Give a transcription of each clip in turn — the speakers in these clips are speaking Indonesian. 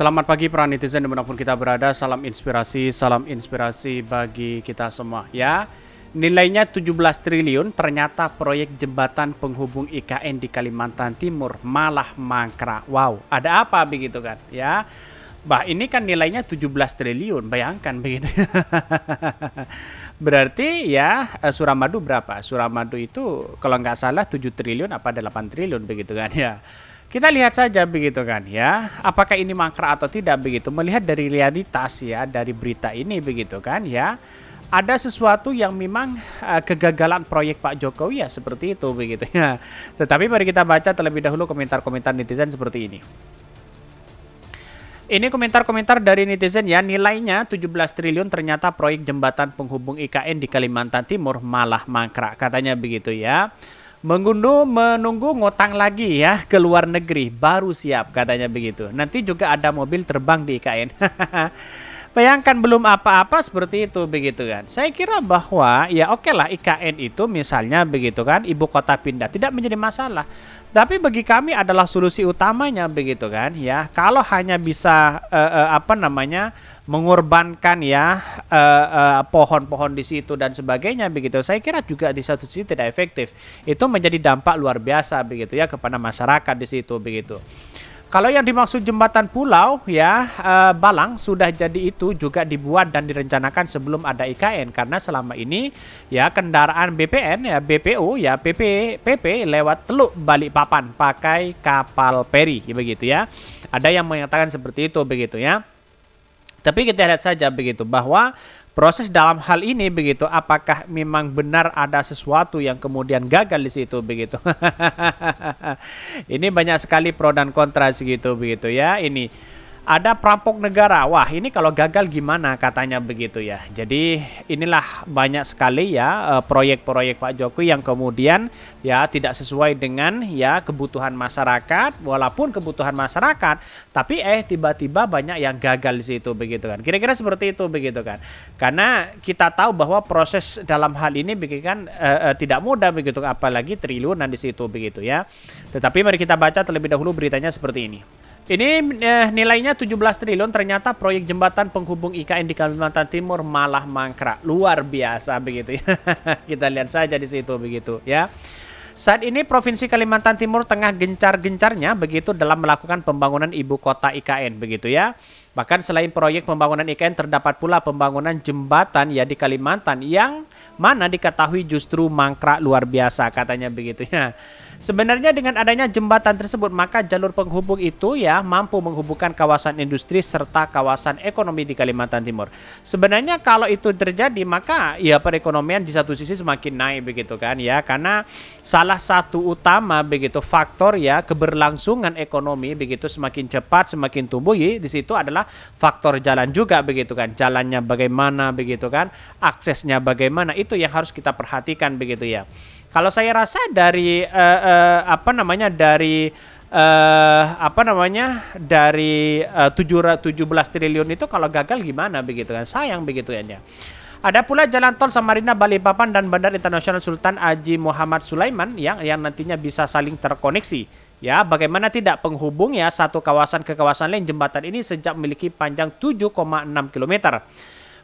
Selamat pagi para netizen dimanapun kita berada, salam inspirasi bagi kita semua ya. Nilainya 17 triliun, ternyata proyek jembatan penghubung IKN di Kalimantan Timur malah mangkrak. Wow, ada apa begitu kan ya. Bah, ini kan nilainya 17 triliun, bayangkan begitu. Berarti ya Suramadu berapa? Suramadu itu kalau nggak salah 7 triliun apa 8 triliun begitu kan ya. Kita lihat saja begitu kan ya, apakah ini mangkrak atau tidak begitu. Melihat dari realitas ya, dari berita ini begitu kan ya, ada sesuatu yang memang kegagalan proyek Pak Jokowi ya seperti itu begitu ya. Tetapi mari kita baca terlebih dahulu komentar-komentar netizen seperti ini. Ini komentar-komentar dari netizen ya, nilainya 17 triliun ternyata proyek jembatan penghubung IKN di Kalimantan Timur malah mangkrak, katanya begitu ya. Menunggu ngutang lagi ya ke luar negeri baru siap, katanya begitu. Nanti juga ada mobil terbang di IKN. Bayangkan belum apa-apa seperti itu begitu kan. Saya kira bahwa ya oke lah IKN itu misalnya begitu kan, ibu kota pindah tidak menjadi masalah. Tapi bagi kami adalah solusi utamanya begitu kan ya. Kalau hanya bisa mengorbankan ya pohon-pohon di situ dan sebagainya begitu, saya kira juga di satu sisi tidak efektif. Itu menjadi dampak luar biasa begitu ya kepada masyarakat di situ begitu. Kalau yang dimaksud jembatan pulau ya Balang sudah jadi itu juga dibuat dan direncanakan sebelum ada IKN, karena selama ini ya kendaraan BPN ya BPU ya PP lewat Teluk Balikpapan pakai kapal feri ya, begitu ya. Ada yang mengatakan seperti itu begitu ya. Tapi kita lihat saja begitu bahwa proses dalam hal ini begitu, apakah memang benar ada sesuatu yang kemudian gagal di situ begitu. Ini banyak sekali pro dan kontra segitu begitu ya. Ini ada perampok negara. Wah, ini kalau gagal gimana katanya begitu ya. Jadi inilah banyak sekali ya proyek-proyek Pak Jokowi yang kemudian ya tidak sesuai dengan ya kebutuhan masyarakat, walaupun kebutuhan masyarakat, tapi tiba-tiba banyak yang gagal di situ begitu kan. Kira-kira seperti itu begitu kan. Karena kita tahu bahwa proses dalam hal ini begitu kan tidak mudah begitu, apalagi triliunan di situ begitu ya. Tetapi mari kita baca terlebih dahulu beritanya seperti ini. Ini nilainya 17 triliun, ternyata proyek jembatan penghubung IKN di Kalimantan Timur malah mangkrak. Luar biasa begitu ya. Kita lihat saja di situ begitu ya. Saat ini Provinsi Kalimantan Timur tengah gencar-gencarnya begitu dalam melakukan pembangunan ibu kota IKN begitu ya. Bahkan selain proyek pembangunan IKN terdapat pula pembangunan jembatan ya di Kalimantan yang mana diketahui justru mangkrak luar biasa, katanya begitu ya. Sebenarnya dengan adanya jembatan tersebut maka jalur penghubung itu ya mampu menghubungkan kawasan industri serta kawasan ekonomi di Kalimantan Timur. Sebenarnya kalau itu terjadi maka ya perekonomian di satu sisi semakin naik begitu kan ya, karena salah satu utama begitu faktor ya keberlangsungan ekonomi begitu semakin cepat semakin tumbuh ya, di situ adalah faktor jalan juga begitu kan. Jalannya bagaimana begitu kan, aksesnya bagaimana, itu yang harus kita perhatikan begitu ya. Kalau saya rasa dari dari 17 triliun itu kalau gagal gimana begitu kan, sayang begitu ya. Ada pula jalan tol Samarinda Balikpapan dan Bandar Internasional Sultan Haji Muhammad Sulaiman yang nantinya bisa saling terkoneksi. Ya, bagaimana tidak penghubung ya satu kawasan ke kawasan lain. Jembatan ini sejak memiliki panjang 7,6 km.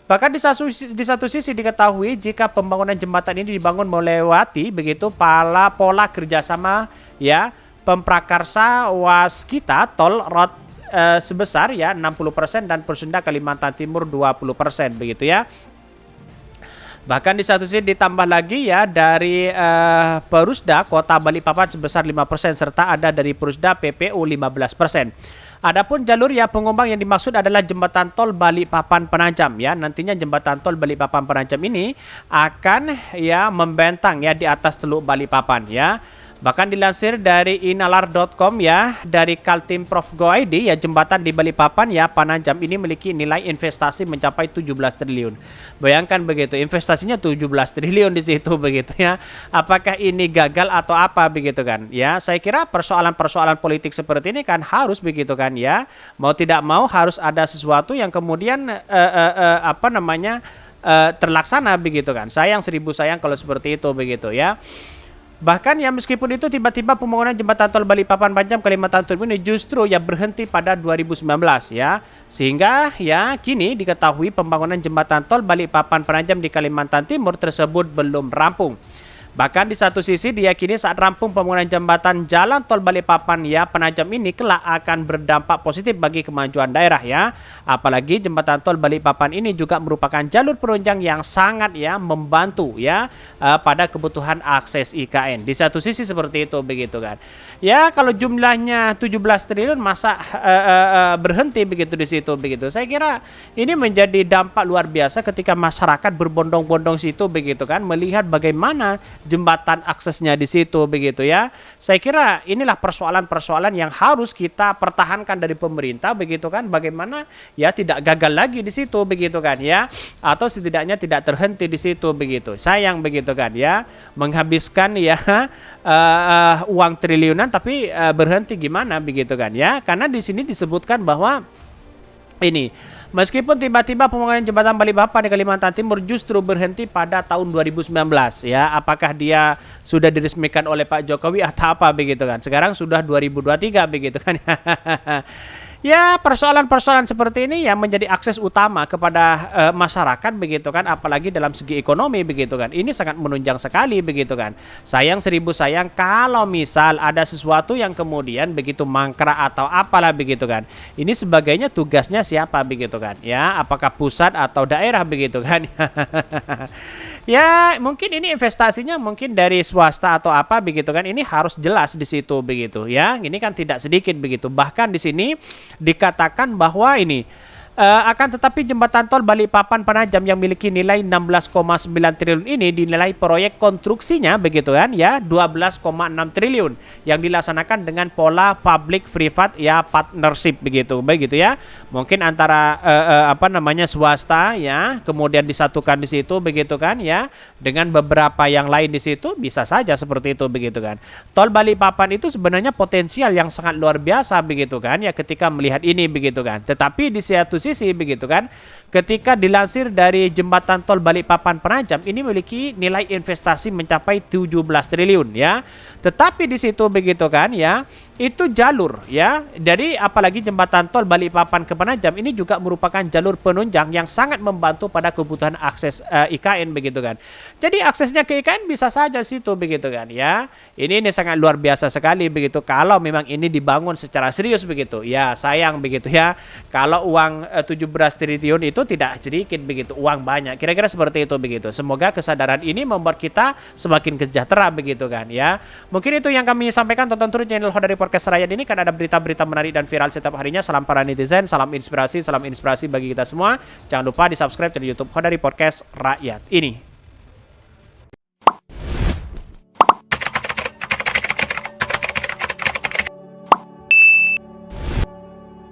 Bahkan di satu sisi diketahui jika pembangunan jembatan ini dibangun melewati begitu pola kerjasama ya pemprakarsa waskita tol road sebesar ya 60% dan Persunda Kalimantan Timur 20% begitu ya. Bahkan di satu sisi ditambah lagi ya dari Perusda Kota Balikpapan sebesar 5% serta ada dari Perusda PPU 15%. Adapun jalur ya pengumbang yang dimaksud adalah jembatan tol Balikpapan Penajam ya. Nantinya jembatan tol Balikpapan Penajam ini akan ya membentang ya di atas Teluk Balikpapan ya. Bahkan dilansir dari inalar.com ya, dari Kaltim Prof Go ID ya, jembatan di Balikpapan ya Penajam ini memiliki nilai investasi mencapai 17 triliun. Bayangkan begitu, investasinya 17 triliun di situ begitu ya. Apakah ini gagal atau apa begitu kan? Ya, saya kira persoalan-persoalan politik seperti ini kan harus begitu kan ya. Mau tidak mau harus ada sesuatu yang kemudian terlaksana begitu kan. Sayang seribu sayang kalau seperti itu begitu ya. Bahkan ya meskipun itu tiba-tiba pembangunan jembatan tol Balikpapan Panjang Kalimantan Timur ini justru ya berhenti pada 2019 ya. Sehingga ya kini diketahui pembangunan jembatan tol Balikpapan Penajam di Kalimantan Timur tersebut belum rampung. Bahkan di satu sisi diyakini saat rampung pembangunan jembatan jalan tol Balikpapan ya Penajam ini kelak akan berdampak positif bagi kemajuan daerah ya. Apalagi jembatan tol Balikpapan ini juga merupakan jalur penunjang yang sangat ya membantu ya pada kebutuhan akses IKN. Di satu sisi seperti itu begitu kan. Ya kalau jumlahnya 17 triliun masa berhenti begitu di situ begitu. Saya kira ini menjadi dampak luar biasa ketika masyarakat berbondong-bondong situ begitu kan melihat bagaimana jembatan aksesnya di situ begitu ya. Saya kira inilah persoalan-persoalan yang harus kita pertahankan dari pemerintah begitu kan. Bagaimana ya tidak gagal lagi di situ begitu kan ya. Atau setidaknya tidak terhenti di situ begitu. Sayang begitu kan ya. Menghabiskan ya uang triliunan tapi berhenti gimana begitu kan ya. Karena di sini disebutkan bahwa ini meskipun tiba-tiba pembangunan jembatan Balikpapan di Kalimantan Timur justru berhenti pada tahun 2019 ya. Apakah dia sudah diresmikan oleh Pak Jokowi atau apa begitu kan. Sekarang sudah 2023 begitu kan. Ya persoalan-persoalan seperti ini yang menjadi akses utama kepada masyarakat begitu kan, apalagi dalam segi ekonomi begitu kan. Ini sangat menunjang sekali begitu kan. Sayang seribu sayang kalau misal ada sesuatu yang kemudian begitu mangkrak atau apalah begitu kan. Ini sebagainya tugasnya siapa begitu kan? Ya, apakah pusat atau daerah begitu kan? Ya, mungkin ini investasinya mungkin dari swasta atau apa begitu kan. Ini harus jelas di situ begitu ya. Ini kan tidak sedikit begitu. Bahkan di sini dikatakan bahwa ini akan tetapi jembatan tol Balikpapan Penajam yang memiliki nilai 16,9 triliun ini dinilai proyek konstruksinya begitu kan ya 12,6 triliun yang dilaksanakan dengan pola public private ya partnership begitu ya. Mungkin antara apa namanya swasta ya kemudian disatukan di situ begitu kan ya dengan beberapa yang lain di situ bisa saja seperti itu begitu kan. Tol Balikpapan itu sebenarnya potensial yang sangat luar biasa begitu kan ya ketika melihat ini begitu kan. Tetapi di satu sisi begitu kan ketika dilansir dari jembatan tol Balikpapan Penajam ini memiliki nilai investasi mencapai 17 triliun ya. Tetapi di situ begitu kan ya itu jalur ya dari apalagi jembatan tol Balikpapan ke Penajam ini juga merupakan jalur penunjang yang sangat membantu pada kebutuhan akses IKN begitu kan. Jadi aksesnya ke IKN bisa saja situ begitu kan ya. Ini sangat luar biasa sekali begitu kalau memang ini dibangun secara serius begitu. Ya sayang begitu ya kalau uang 17 triliun itu tidak sedikit begitu, uang banyak. Kira-kira seperti itu begitu. Semoga kesadaran ini membuat kita semakin sejahtera begitu kan ya. Mungkin itu yang kami sampaikan. Tonton terus channel Hodari Podcast Rakyat ini kan ada berita-berita menarik dan viral setiap harinya. Salam para netizen, salam inspirasi bagi kita semua. Jangan lupa di subscribe channel YouTube Hodari Podcast Rakyat ini.